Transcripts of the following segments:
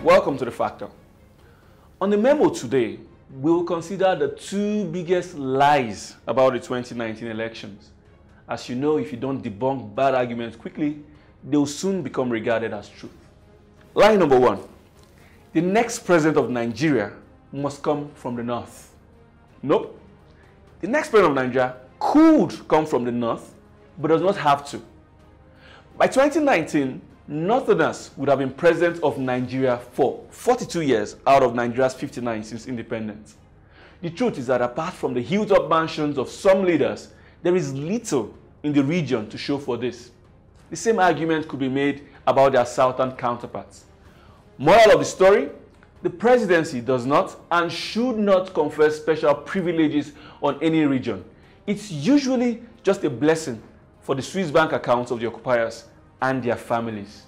Welcome to The Factor. On the memo today, we will consider the two biggest lies about the 2019 elections. As you know, if you don't debunk bad arguments quickly, they will soon become regarded as truth. Lie number one: the next president of Nigeria must come from the north. Nope. The next president of Nigeria could come from the north, but does not have to. By 2019, Northerners would have been president of Nigeria for 42 years out of Nigeria's 59 since independence. The truth is that apart from the hilltop mansions of some leaders, there is little in the region to show for this. The same argument could be made about their southern counterparts. Moral of the story: the presidency does not and should not confer special privileges on any region. It's usually just a blessing for the Swiss bank accounts of the occupiers and their families.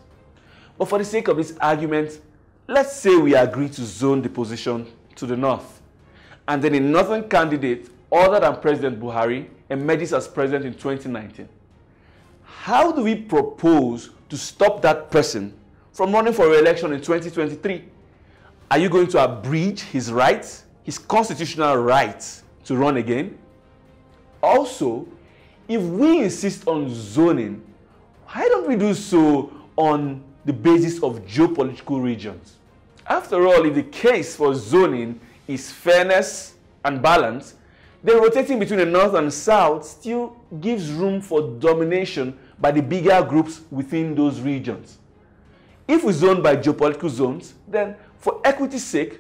But for the sake of this argument, let's say we agree to zone the position to the north, and then a northern candidate other than President Buhari emerges as president in 2019. How do we propose to stop that person from running for re-election in 2023? Are you going to abridge his rights, his constitutional rights to run again? Also, if we insist on zoning, why don't we do so on the basis of geopolitical regions? After all, if the case for zoning is fairness and balance, then rotating between the north and south still gives room for domination by the bigger groups within those regions. If we zone by geopolitical zones, then for equity's sake,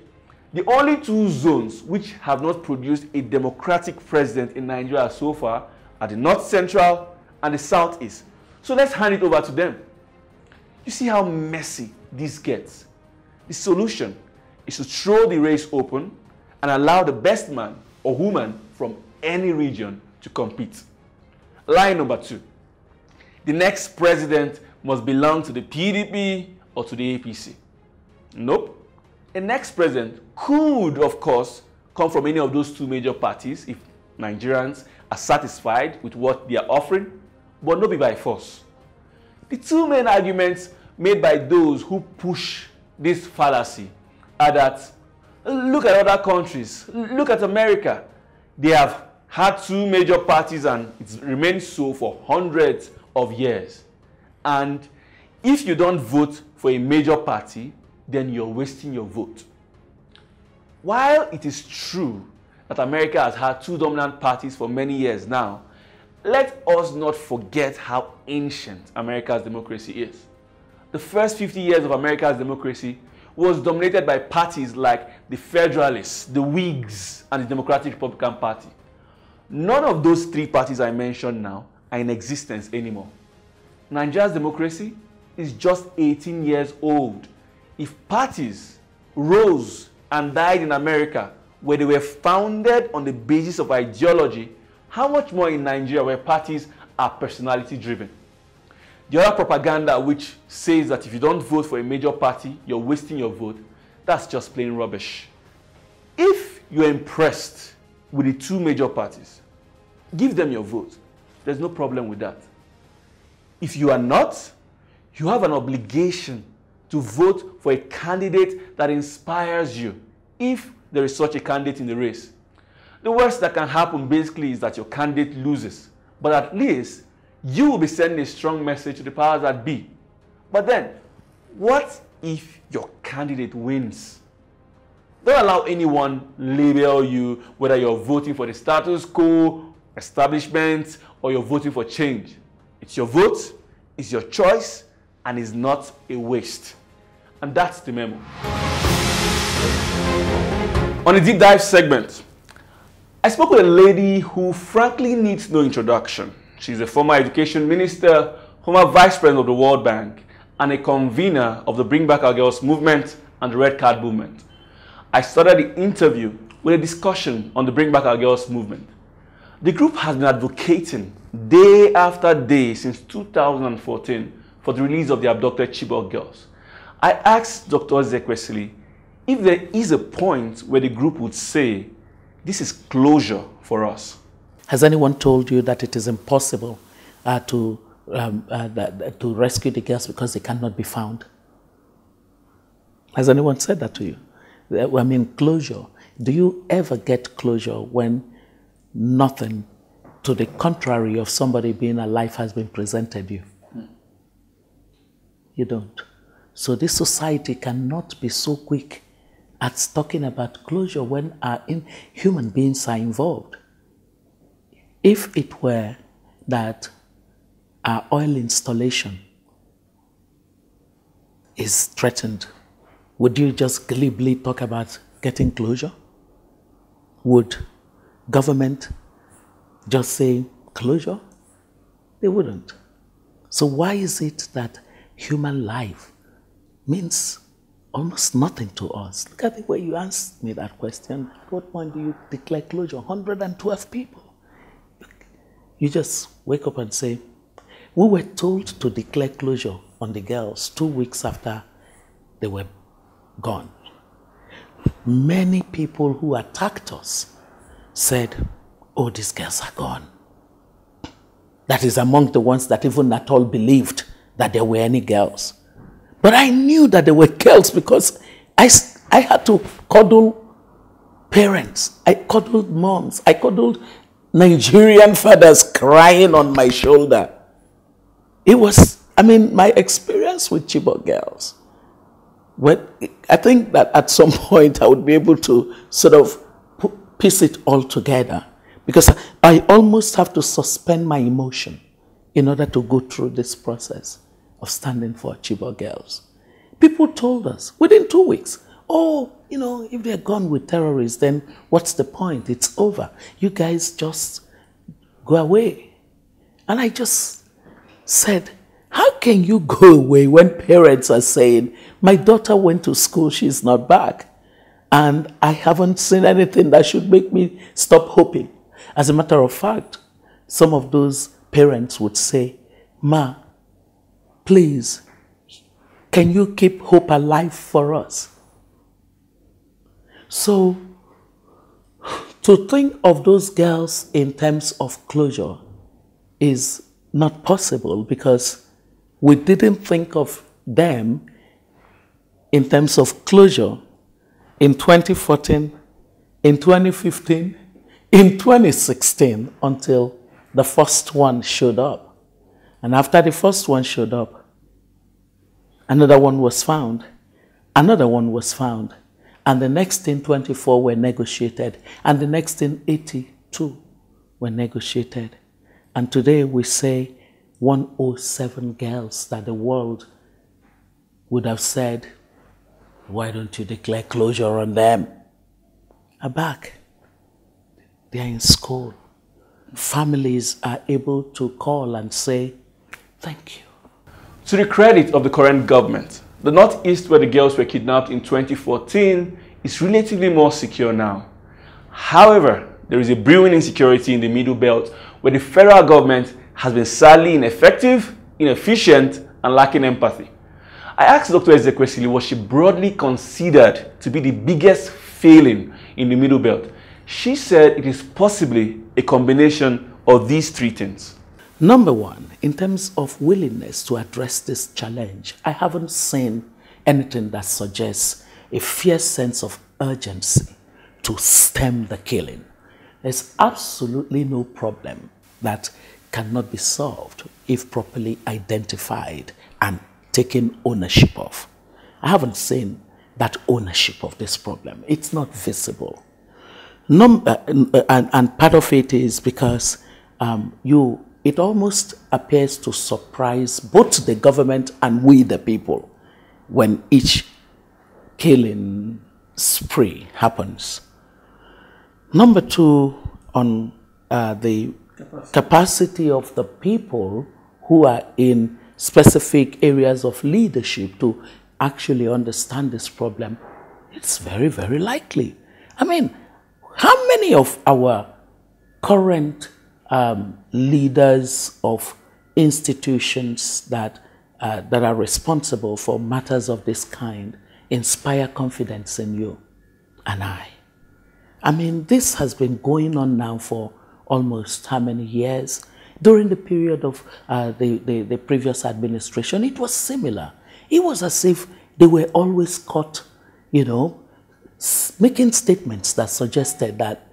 the only two zones which have not produced a democratic president in Nigeria so far are the North Central and the Southeast. So let's hand it over to them. You see how messy this gets? The solution is to throw the race open and allow the best man or woman from any region to compete. Lie number two: the next president must belong to the PDP or to the APC. Nope. A next president could, of course, come from any of those two major parties if Nigerians are satisfied with what they are offering, but not be by force. The two main arguments made by those who push this fallacy are that, look at other countries, look at America. They have had two major parties and it's remained so for hundreds of years. And if you don't vote for a major party, then you're wasting your vote. While it is true that America has had two dominant parties for many years now, let us not forget how ancient America's democracy is. The first 50 years of America's democracy was dominated by parties like the Federalists, the Whigs, and the Democratic Republican Party. None of those three parties I mentioned now are in existence anymore. Nigeria's democracy is just 18 years old. If parties rose and died in America where they were founded on the basis of ideology, how much more in Nigeria where parties are personality driven? The other propaganda which says that if you don't vote for a major party, you're wasting your vote, that's just plain rubbish. If you're impressed with the two major parties, give them your vote. There's no problem with that. If you are not, you have an obligation to vote for a candidate that inspires you, if there is such a candidate in the race. The worst that can happen basically is that your candidate loses, but at least you will be sending a strong message to the powers that be. But then, what if your candidate wins? Don't allow anyone label you whether you're voting for the status quo, establishment, or you're voting for change. It's your vote, it's your choice, and it's not a waste. And that's the memo. On the deep dive segment, I spoke with a lady who frankly needs no introduction. She's a former education minister, former vice president of the World Bank, and a convener of the Bring Back Our Girls movement and the Red Card movement. I started the interview with a discussion on the Bring Back Our Girls movement. The group has been advocating day after day since 2014 for the release of the abducted Bbog girls. I asked Dr. Ezekwesili if there is a point where the group would say, this is closure for us. Has anyone told you that it is impossible to rescue the girls because they cannot be found? Has anyone said that to you? I mean, closure. Do you ever get closure when nothing to the contrary of somebody being alive has been presented you? You don't. So this society cannot be so quick at talking about closure when human beings are involved. If it were that our oil installation is threatened, would you just glibly talk about getting closure? Would government just say closure? They wouldn't. So why is it that human life means almost nothing to us? Look at the way you asked me that question. At what point do you declare closure? 112 people. You just wake up and say, we were told to declare closure on the girls 2 weeks after they were gone. Many people who attacked us said, oh, these girls are gone. That is among the ones that even at all believed that there were any girls. But I knew that there were girls because I had to cuddle parents. I cuddled moms. I cuddled Nigerian fathers crying on my shoulder. It was, my experience with Bbog girls. Well, I think that at some point I would be able to sort of piece it all together, because I almost have to suspend my emotion in order to go through this process of standing for Bbog girls. People told us within 2 weeks, oh, if they're gone with terrorists, then what's the point? It's over. You guys just go away. And I just said, how can you go away when parents are saying, my daughter went to school, she's not back, and I haven't seen anything that should make me stop hoping? As a matter of fact, some of those parents would say, Ma, please, can you keep hope alive for us? So, to think of those girls in terms of closure is not possible, because we didn't think of them in terms of closure in 2014, in 2015, in 2016, until the first one showed up. And after the first one showed up, another one was found, another one was found, and the next in 24 were negotiated, and the next in 82 were negotiated. And today we say 107 girls that the world would have said, why don't you declare closure on them? Are back. They are in school. Families are able to call and say, thank you. To the credit of the current government, the Northeast, where the girls were kidnapped in 2014, is relatively more secure now. However, there is a brewing insecurity in the Middle Belt, where the federal government has been sadly ineffective, inefficient, and lacking empathy. I asked Dr. Ezekwesili what she broadly considered to be the biggest failing in the Middle Belt. She said it is possibly a combination of these three things. Number one, in terms of willingness to address this challenge, I haven't seen anything that suggests a fierce sense of urgency to stem the killing. There's absolutely no problem that cannot be solved if properly identified and taken ownership of. I haven't seen that ownership of this problem. It's not visible. And part of it is because it almost appears to surprise both the government and we the people when each killing spree happens. Number two, on the capacity of the people who are in specific areas of leadership to actually understand this problem, it's very, very likely. How many of our current leaders of institutions that are responsible for matters of this kind inspire confidence in you and I? This has been going on now for almost how many years? During the period of the previous administration, it was similar. It was as if they were always caught you know, making statements that suggested that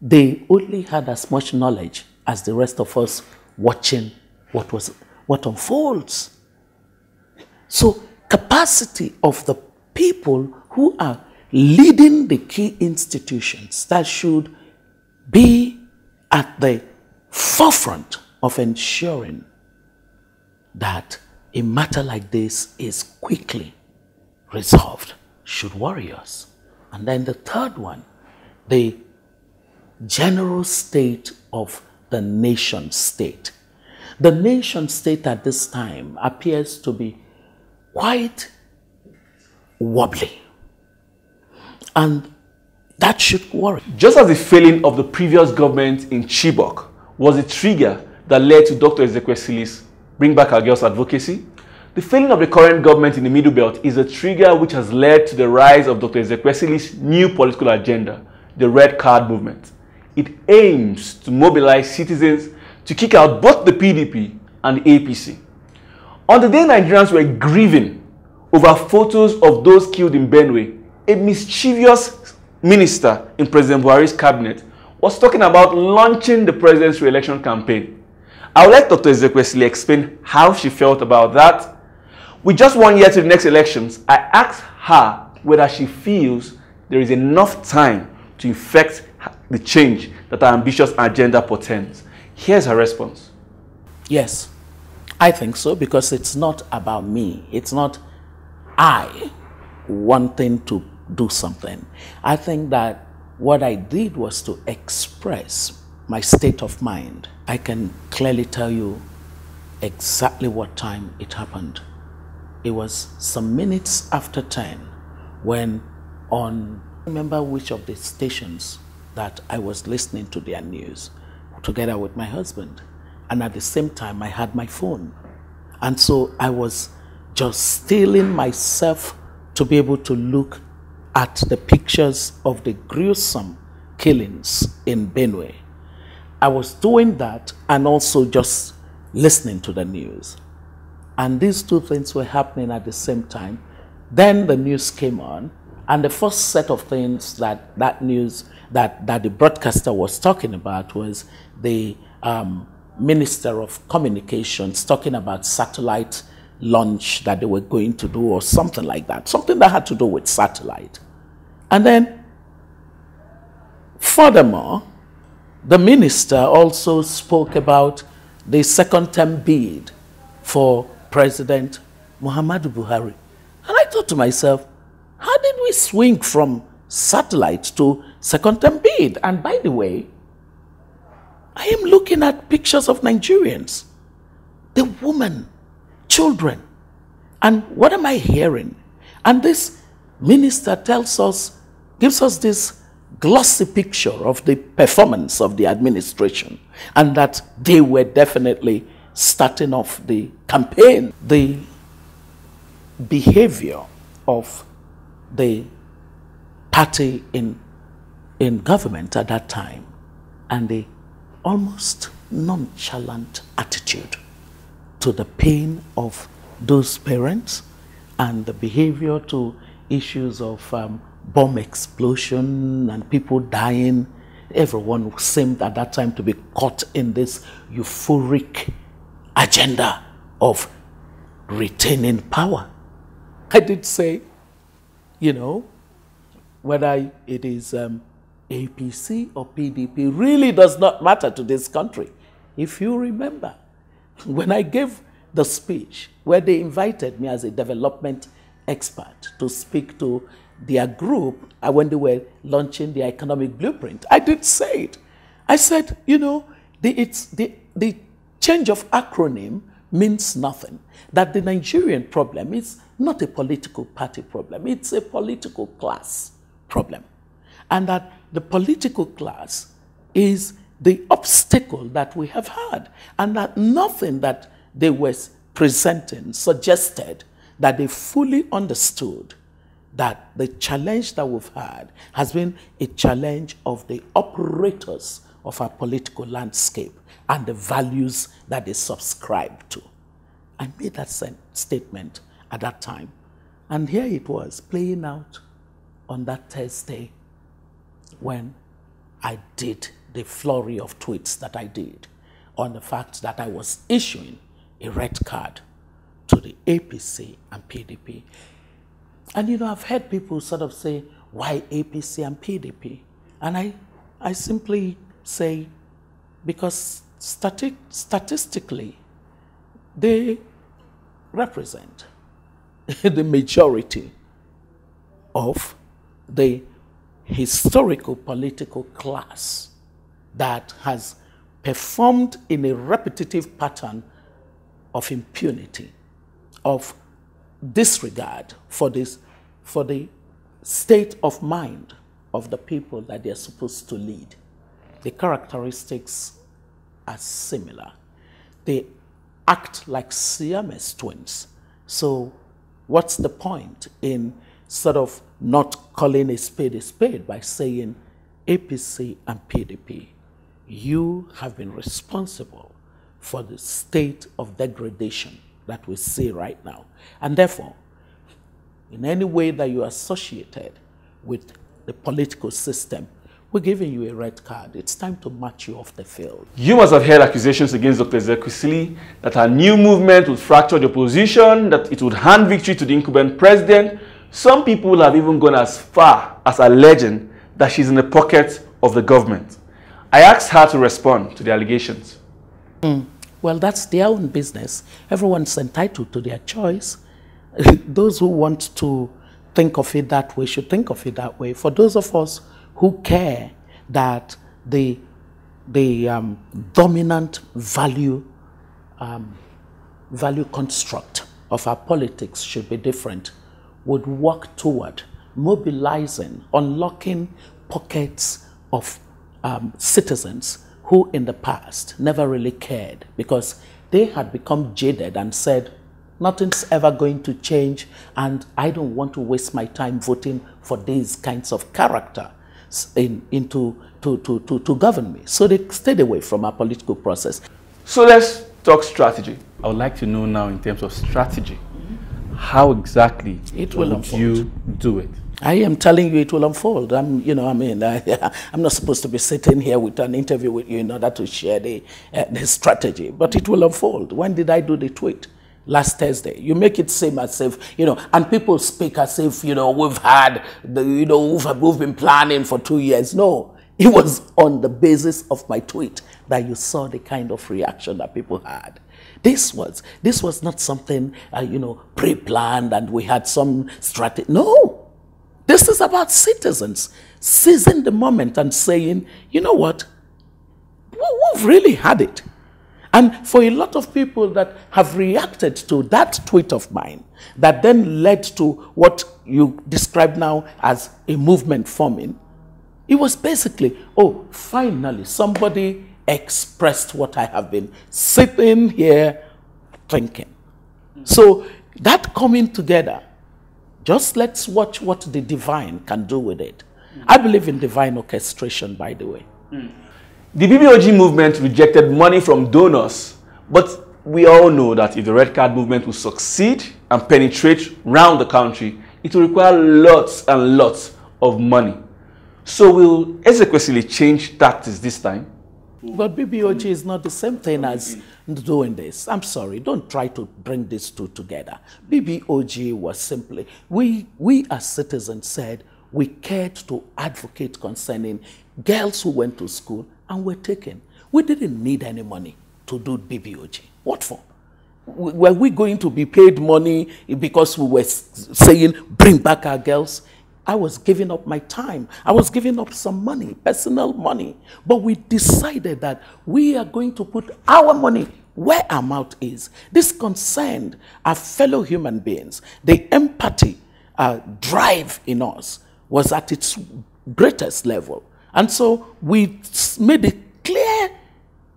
they only had as much knowledge as the rest of us watching what unfolds. So capacity of the people who are leading the key institutions that should be at the forefront of ensuring that a matter like this is quickly resolved should worry us. And then the third one, the general state of the nation state. The nation state at this time appears to be quite wobbly. And that should worry. Just as the failing of the previous government in Bbog was the trigger that led to Dr. Ezekwesili's Bring Back Our Girls advocacy, the failing of the current government in the Middle Belt is a trigger which has led to the rise of Dr. Ezekwesili's new political agenda, the Red Card Movement. It aims to mobilize citizens to kick out both the PDP and the APC. On the day Nigerians were grieving over photos of those killed in Benue, a mischievous minister in President Buhari's cabinet was talking about launching the president's re-election campaign. I would like Dr. Ezekwesili explain how she felt about that. With just 1 year to the next elections, I asked her whether she feels there is enough time to effect the change that our ambitious agenda portends. Here's her response. Yes, I think so, because it's not about me. It's not I wanting to do something. I think that what I did was to express my state of mind. I can clearly tell you exactly what time it happened. It was some minutes after 10 when I remember which of the stations that I was listening to their news together with my husband. And at the same time, I had my phone. And so I was just steeling myself to be able to look at the pictures of the gruesome killings in Benue. I was doing that and also just listening to the news. And these two things were happening at the same time. Then the news came on, and the first set of things that the broadcaster was talking about was the Minister of Communications talking about satellite launch that they were going to do, or something like that, something that had to do with satellite. And then, furthermore, the minister also spoke about the second-term bid for President Muhammadu Buhari. And I thought to myself, how did we swing from satellite to second-term bid? And by the way, I am looking at pictures of Nigerians, the women, children, and what am I hearing? And this minister gives us this glossy picture of the performance of the administration, and that they were definitely starting off the campaign. The behavior of the party in government at that time, and the almost nonchalant attitude to the pain of those parents, and the behavior to issues of bomb explosion and people dying. Everyone seemed at that time to be caught in this euphoric agenda of retaining power. I did say, whether it is APC or PDP really does not matter to this country. If you remember, when I gave the speech where they invited me as a development expert to speak to their group when they were launching the economic blueprint, I did say it. I said, the change of acronym means nothing. That the Nigerian problem is not a political party problem. It's a political class problem. And that the political class is the obstacle that we have had. And that nothing that they were presenting suggested that they fully understood that the challenge that we've had has been a challenge of the operators of our political landscape and the values that they subscribe to. I made that statement at that time. And here it was, playing out on that Thursday when I did the flurry of tweets that I did on the fact that I was issuing a red card to the APC and PDP. And you know, I've heard people sort of say, why APC and PDP? And I simply say, because statistically, they represent the majority of the historical political class that has performed in a repetitive pattern of impunity, of disregard for the state of mind of the people that they're supposed to lead. The characteristics are similar. They act like Siamese twins. So what's the point in sort of not calling a spade by saying APC and PDP, you have been responsible for the state of degradation that we see right now. And therefore, in any way that you are associated with the political system, we're giving you a red card. It's time to march you off the field. You must have heard accusations against Dr. Ezekwesili that her new movement would fracture the opposition, that it would hand victory to the incumbent president. Some people have even gone as far as alleging that she's in the pocket of the government. I asked her to respond to the allegations. Well, that's their own business. Everyone's entitled to their choice. Those who want to think of it that way should think of it that way. For those of us who care that the dominant value construct of our politics should be different, would work toward mobilizing, unlocking pockets of citizens who in the past never really cared because they had become jaded and said, nothing's ever going to change and I don't want to waste my time voting for these kinds of character to govern me. So they stayed away from our political process. So let's talk strategy. I would like to know now in terms of strategy, how exactly would you do it? I am telling you it will unfold. I'm not supposed to be sitting here with an interview with you in order to share the strategy, but it will unfold. When did I do the tweet? Last Thursday. You make it seem as if, and people speak as if, we've had, we've been planning for 2 years. No, it was on the basis of my tweet that you saw the kind of reaction that people had. This was not something, pre-planned and we had some strategy. No. This is about citizens seizing the moment and saying, you know what, we've really had it. And for a lot of people that have reacted to that tweet of mine, that then led to what you describe now as a movement forming, it was basically, oh, finally somebody expressed what I have been sitting here thinking. So that coming together, just let's watch what the divine can do with it. I believe in divine orchestration, by the way. The Bbog movement rejected money from donors, but we all know that if the Red Card movement will succeed and penetrate around the country, it will require lots and lots of money. So will Ezekwesili change tactics this time? But Bbog is not the same thing as doing this. I'm sorry, don't try to bring these two together. Bbog was simply, we as citizens said, we cared to advocate concerning girls who went to school and were taken. We didn't need any money to do Bbog. What for? Were we going to be paid money because we were saying, bring back our girls? I was giving up my time. I was giving up some money, personal money. But we decided that we are going to put our money where our mouth is. This concerned our fellow human beings. The empathy drive in us was at its greatest level. And so we made a clear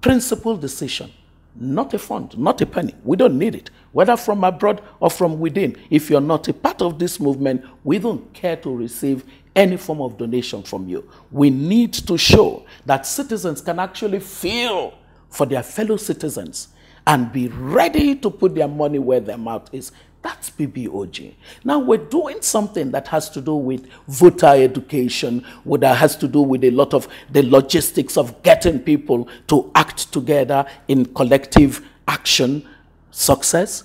principled decision. Not a fund, not a penny. We don't need it, whether from abroad or from within. If you're not a part of this movement, we don't care to receive any form of donation from you. We need to show that citizens can actually feel for their fellow citizens and be ready to put their money where their mouth is. That's BBOG. Now we're doing something that has to do with voter education, that has to do with a lot of the logistics of getting people to act together in collective action, success.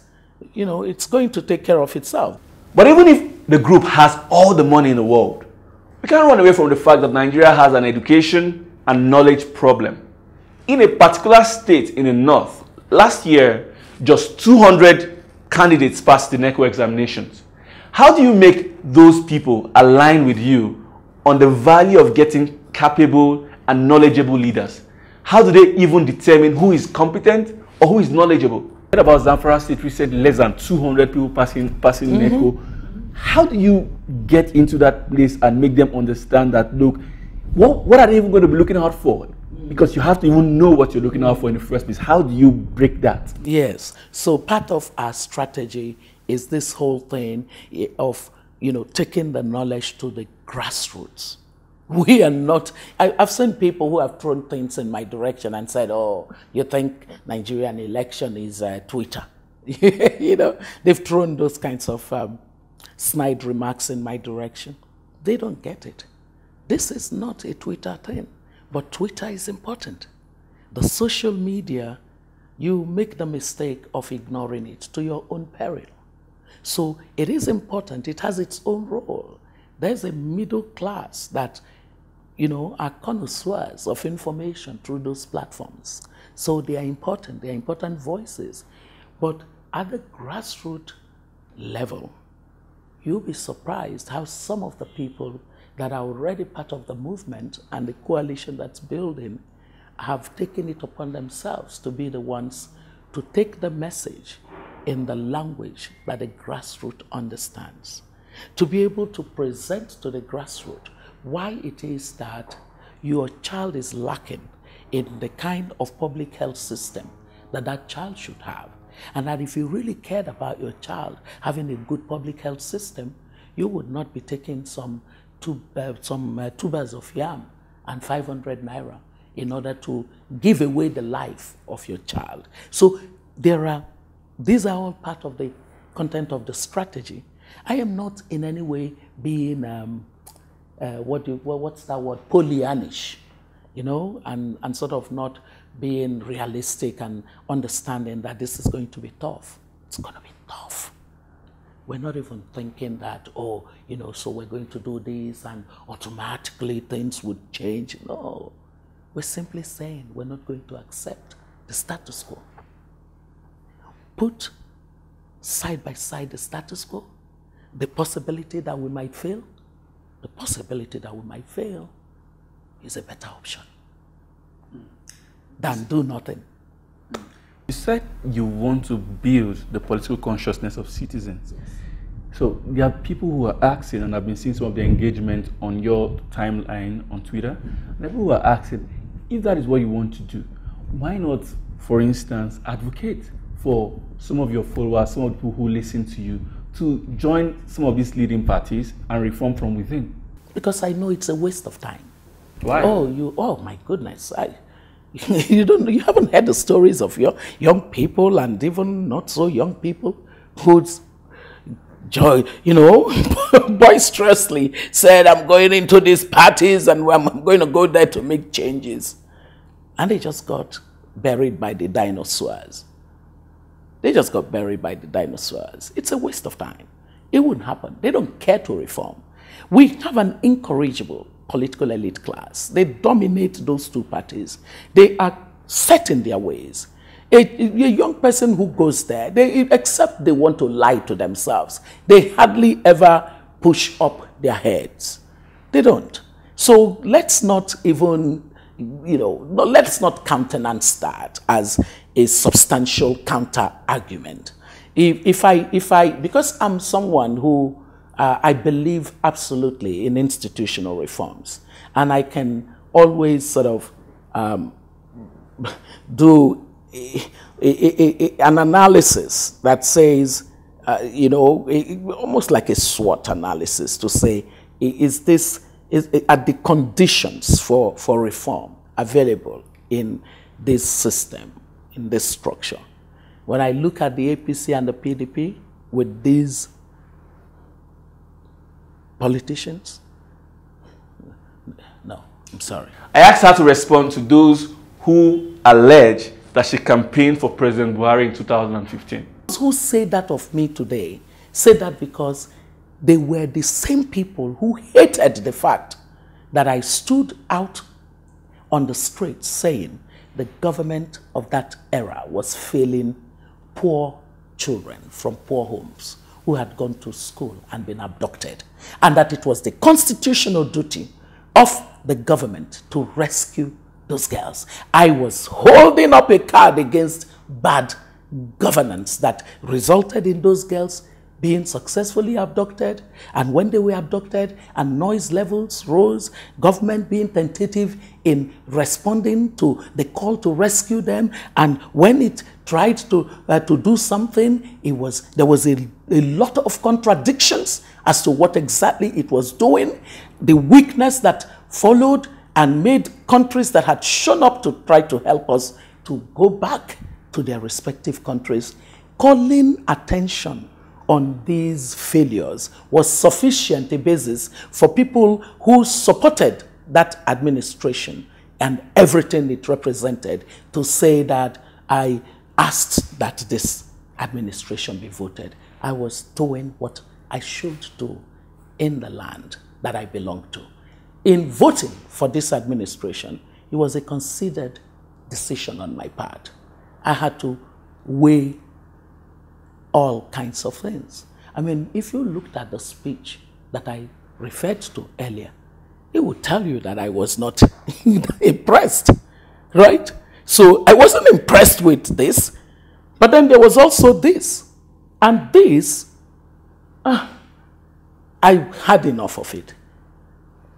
You know, it's going to take care of itself. But even if the group has all the money in the world, we can't run away from the fact that Nigeria has an education and knowledge problem. In a particular state in the north, last year, just 200 candidates passed the NECO examinations. How do you make those people align with you on the value of getting capable and knowledgeable leaders? How do they even determine who is competent or who is knowledgeable? What about Zamfara State? We said less than 200 people passing NECO. How do you get into that place and make them understand that, look, what are they even going to be looking out for? Because you have to even know what you're looking out for in the first place. How do you break that? Yes. So part of our strategy is this whole thing of, you know, taking the knowledge to the grassroots. We are not, I've seen people who have thrown things in my direction and said, oh, you think Nigerian election is Twitter? You know, they've thrown those kinds of snide remarks in my direction. They don't get it. This is not a Twitter thing. But Twitter is important. The social media, you make the mistake of ignoring it to your own peril. So it is important. It has its own role. There's a middle class that, you know, are connoisseurs of information through those platforms. So they are important. They are important voices. But at the grassroots level, you'll be surprised how some of the people that are already part of the movement and the coalition that's building have taken it upon themselves to be the ones to take the message in the language that the grassroots understands. To be able to present to the grassroots why it is that your child is lacking in the kind of public health system that that child should have. And that if you really cared about your child having a good public health system, you would not be taking some tubers of yam and 500 naira in order to give away the life of your child. So these are all part of the content of the strategy. I am not in any way being, what's that word, Pollyannish, you know, and sort of not being realistic and understanding that this is going to be tough. It's going to be tough. We're not even thinking that, oh, you know, so we're going to do this and automatically things would change. No, we're simply saying we're not going to accept the status quo. Put side by side the status quo, the possibility that we might fail. The possibility that we might fail is a better option than do nothing. You said you want to build the political consciousness of citizens. Yes. So there are people who are asking, and I've been seeing some of the engagement on your timeline on Twitter, and people who are asking, if that is what you want to do, why not, for instance, advocate for some of your followers, some of the people who listen to you, to join some of these leading parties and reform from within? Because I know it's a waste of time. Why? Oh my goodness. You haven't heard the stories of your young people and even not so young people who's boisterously said, I'm going into these parties and I'm going to go there to make changes. And they just got buried by the dinosaurs. It's a waste of time. It wouldn't happen. They don't care to reform. We have an incorrigible political elite class. They dominate those two parties. They are set in their ways. A young person who goes there, except they want to lie to themselves, they hardly ever push up their heads. They don't. So let's not even, let's not countenance that as a substantial counter argument. Because I'm someone who I believe absolutely in institutional reforms, and I can always sort of do an analysis that says, almost like a SWOT analysis to say, are the conditions for reform available in this system, in this structure? When I look at the APC and the PDP, with these politicians? No, I'm sorry. I asked her to respond to those who allege that she campaigned for President Buhari in 2015. Those who say that of me today say that because they were the same people who hated the fact that I stood out on the streets saying the government of that era was failing poor children from poor homes who had gone to school and been abducted, and that it was the constitutional duty of the government to rescue those girls. I was holding up a card against bad governance that resulted in those girls being successfully abducted, and when they were abducted and noise levels rose, government being tentative in responding to the call to rescue them, and when it tried to do something, there was a lot of contradictions as to what exactly it was doing. The weakness that followed and made countries that had shown up to try to help us to go back to their respective countries. Calling attention on these failures was sufficient a basis for people who supported that administration and everything it represented to say that I asked that this administration be voted. I was doing what I should do in the land that I belong to. In voting for this administration, it was a considered decision on my part. I had to weigh all kinds of things. I mean, if you looked at the speech that I referred to earlier, it would tell you that I was not impressed, right? So I wasn't impressed with this, but then there was also this. And this, I had enough of it.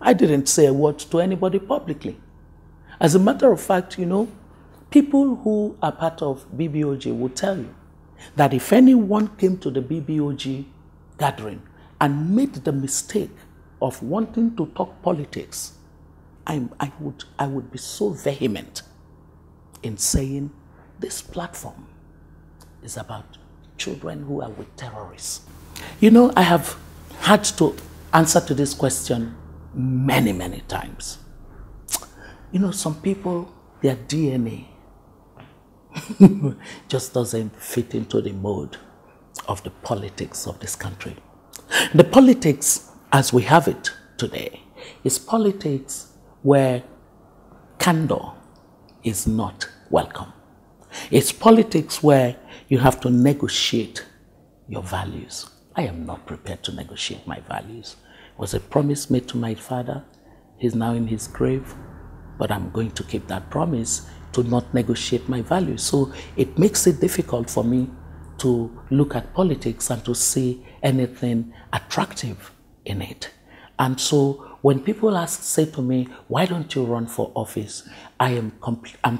I didn't say a word to anybody publicly. As a matter of fact, you know, people who are part of BBOG will tell you that if anyone came to the BBOG gathering and made the mistake of wanting to talk politics, I would be so vehement in saying this platform is about children who are with terrorists. You know, I have had to answer to this question many, many times. You know, some people, their DNA just doesn't fit into the mode of the politics of this country. The politics as we have it today is politics where candor is not welcome. It's politics where you have to negotiate your values. I am not prepared to negotiate my values. It was a promise made to my father. He's now in his grave, but I'm going to keep that promise to not negotiate my values. So it makes it difficult for me to look at politics and to see anything attractive in it. And so when people say to me, why don't you run for office? I'm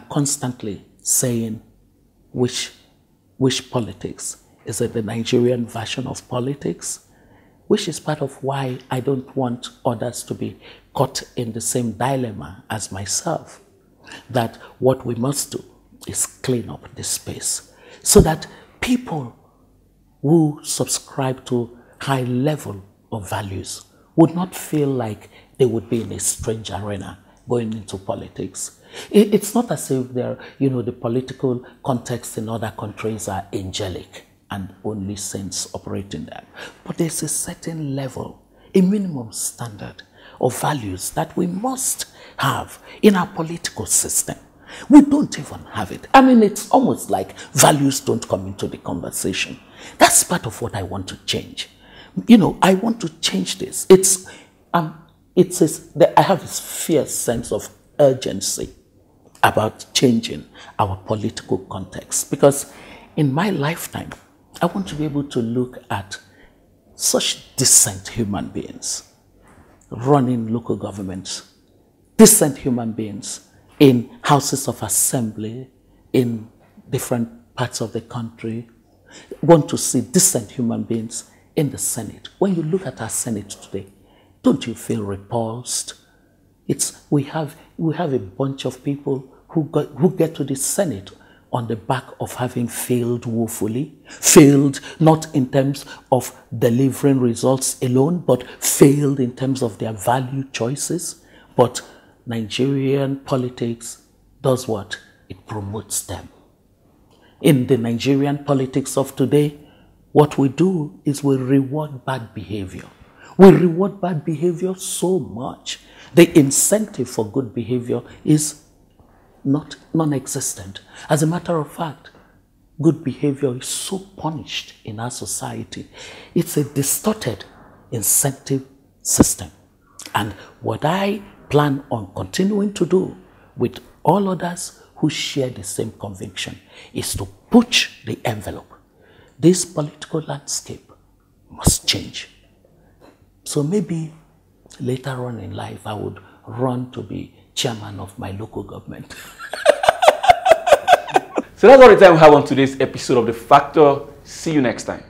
constantly saying, which politics? Is it the Nigerian version of politics? Which is part of why I don't want others to be caught in the same dilemma as myself. That what we must do is clean up this space so that people who subscribe to high level of values would not feel like they would be in a strange arena going into politics. It's not as if the political context in other countries are angelic and only saints operate in them. But there's a certain level, a minimum standard of values that we must have in our political system. We don't even have it. I mean, it's almost like values don't come into the conversation. That's part of what I want to change. You know, I want to change this. I have this fierce sense of urgency about changing our political context, because in my lifetime, I want to be able to look at such decent human beings running local governments, decent human beings in houses of assembly in different parts of the country. Want to see decent human beings in the Senate. When you look at our Senate today, don't you feel repulsed? We have a bunch of people who get to the Senate on the back of having failed woefully, failed not in terms of delivering results alone, but failed in terms of their value choices. But Nigerian politics does what? It promotes them. In the Nigerian politics of today, what we do is we reward bad behavior. We reward bad behavior so much. The incentive for good behavior is non-existent. As a matter of fact, good behavior is so punished in our society. It's a distorted incentive system. And what I plan on continuing to do with all others who share the same conviction is to push the envelope. This political landscape must change. So maybe later on in life, I would run to be chairman of my local government. So that's all the time we have on today's episode of The Factor. See you next time.